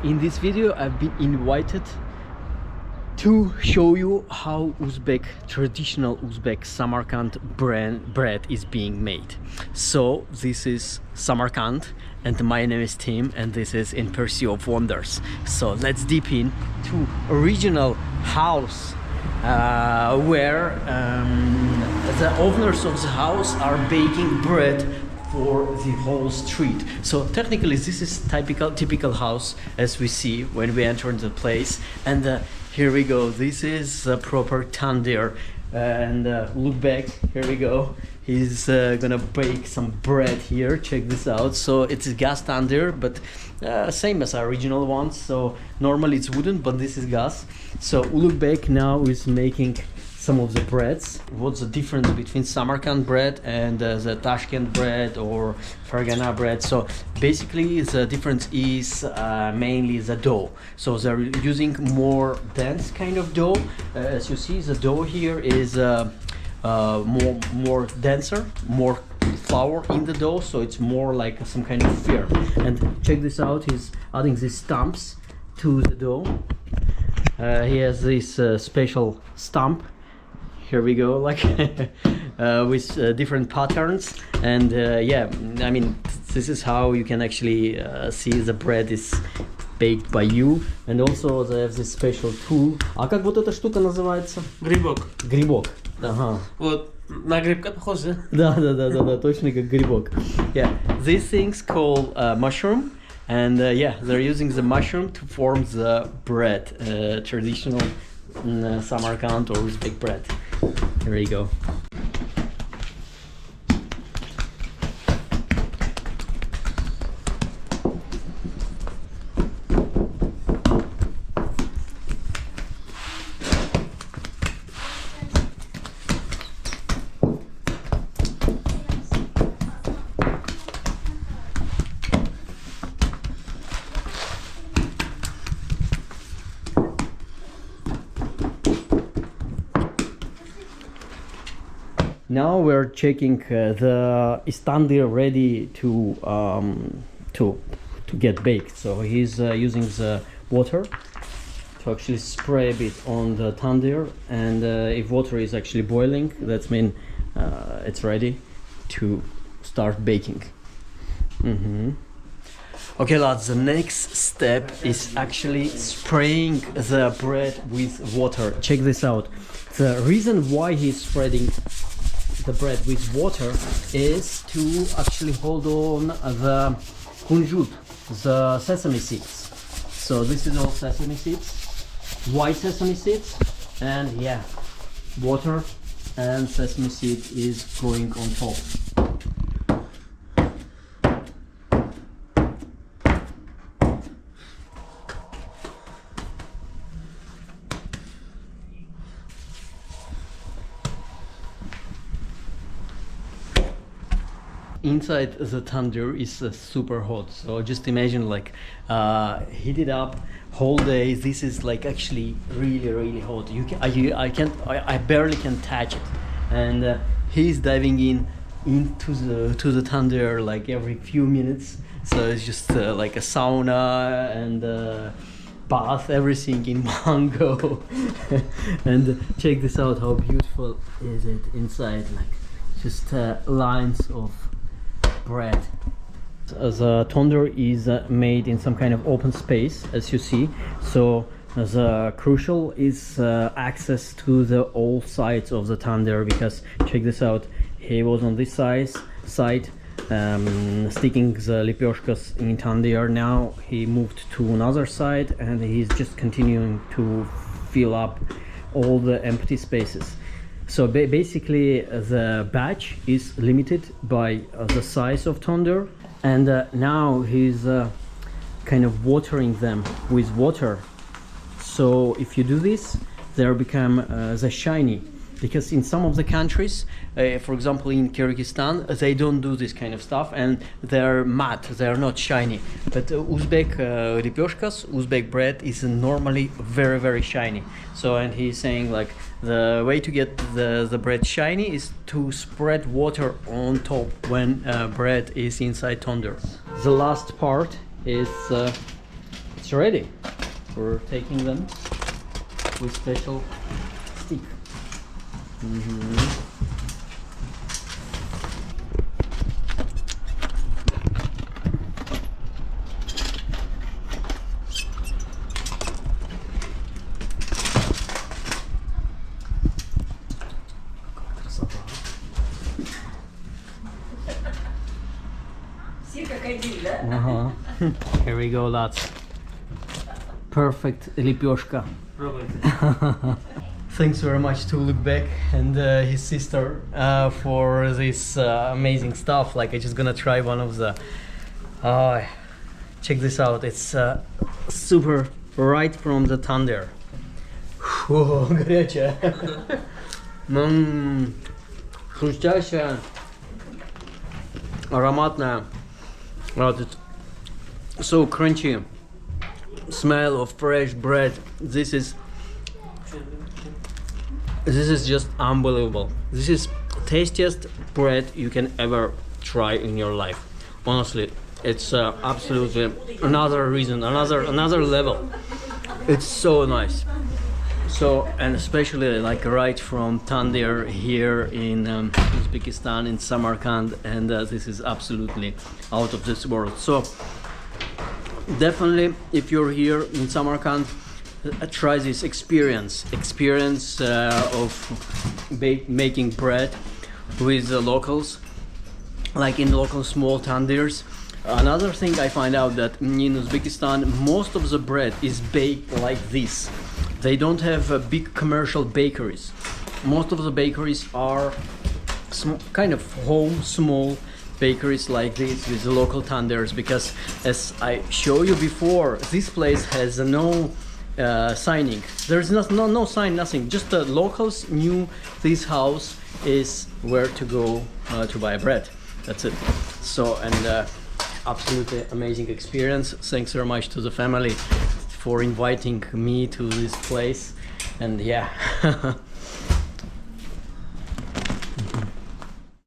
In this video I've been invited to show you how traditional Uzbek Samarkand bread is being made. So this is Samarkand and my name is Tim and this is In Pursuit of Wonders. So let's deep in to original house where the owners of the house are baking bread for the whole street. So technically this is typical house as we see when we enter the place. And here we go, this is a proper tandoor. And look back, here we go. He's gonna bake some bread here, check this out. So it's a gas tandoor, but same as our original ones. So normally it's wooden, but this is gas. So Ulugh now is making some of the breads. What's the difference between Samarkand bread and the Tashkent bread or Fergana bread? So basically the difference is mainly the dough. So they're using more dense kind of dough. As you see, the dough here is more denser, more flour in the dough, so it's more like some kind of firm. And check this out, he's adding these stumps to the dough. He has this special stump. Here we go, like with different patterns. And yeah, I mean, this is how you can actually see the bread is baked by you. And also they have this special tool. А как вот эта штука называется? Грибок. Грибок. Ага. Вот на грибка похоже. Да, точно как грибок. Yeah, these things called mushroom. And yeah, they're using the mushroom to form the bread, traditional Samarkand or Uzbek bread. Here you go. Now we're checking the tandoor ready to get baked. So he's using the water to actually spray a bit on the tandoor, and if water is actually boiling, that means it's ready to start baking. Okay lads, the next step is actually spraying the bread with water. Check this out. The reason why he's spreading the bread with water is to actually hold on the kunjut, the sesame seeds. So this is all sesame seeds, white sesame seeds, and yeah, water and sesame seed is going on top. Inside the tandoor is super hot, so just imagine like heat it up whole day. This is like actually really hot. I barely can touch it, and he's diving into the tandoor like every few minutes. So it's just like a sauna and bath, everything in one go. And check this out, how beautiful is it inside, like just lines of bread. The tandoor is made in some kind of open space, as you see. So the crucial is access to the all sides of the tandoor, because check this out, he was on this side sticking the lepeshkas in tandoor. Now he moved to another side and he's just continuing to fill up all the empty spaces. So basically the batch is limited by the size of tandoor, and now he's kind of watering them with water. So if you do this, they become the shiny, because in some of the countries, for example in Kyrgyzstan, they don't do this kind of stuff and they're matte, they're not shiny. But Uzbek lepeshkas, Uzbek bread is normally very shiny. So, and he's saying like the way to get the bread shiny is to spread water on top when bread is inside tandoor. The last part is it's ready for taking them with special stick. Here we go, lads. Perfect lepeshka. Thanks very much to Uzbek and his sister for this amazing stuff. Like, I just gonna try one of the. Check this out. It's super right from the tandoor. Whoa, горячая. Хрустящая, ароматная. It's so crunchy. Smell of fresh bread. This is just unbelievable. This is tastiest bread you can ever try in your life. Honestly, it's absolutely another reason, another level. It's so nice. So, and especially like right from tandoor here in Uzbekistan, in Samarkand, and this is absolutely out of this world. So definitely, if you're here in Samarkand, try this experience of making bread with the locals, like in local small tandoors. Another thing I find out that in Uzbekistan, most of the bread is baked like this. They don't have big commercial bakeries. Most of the bakeries are kind of home, small bakeries like this with the local tandoors, because as I showed you before, this place has no signing. There's no sign, nothing. Just the locals knew this house is where to go to buy bread. That's it. So, and absolutely amazing experience. Thanks very much to the family for inviting me to this place. And yeah.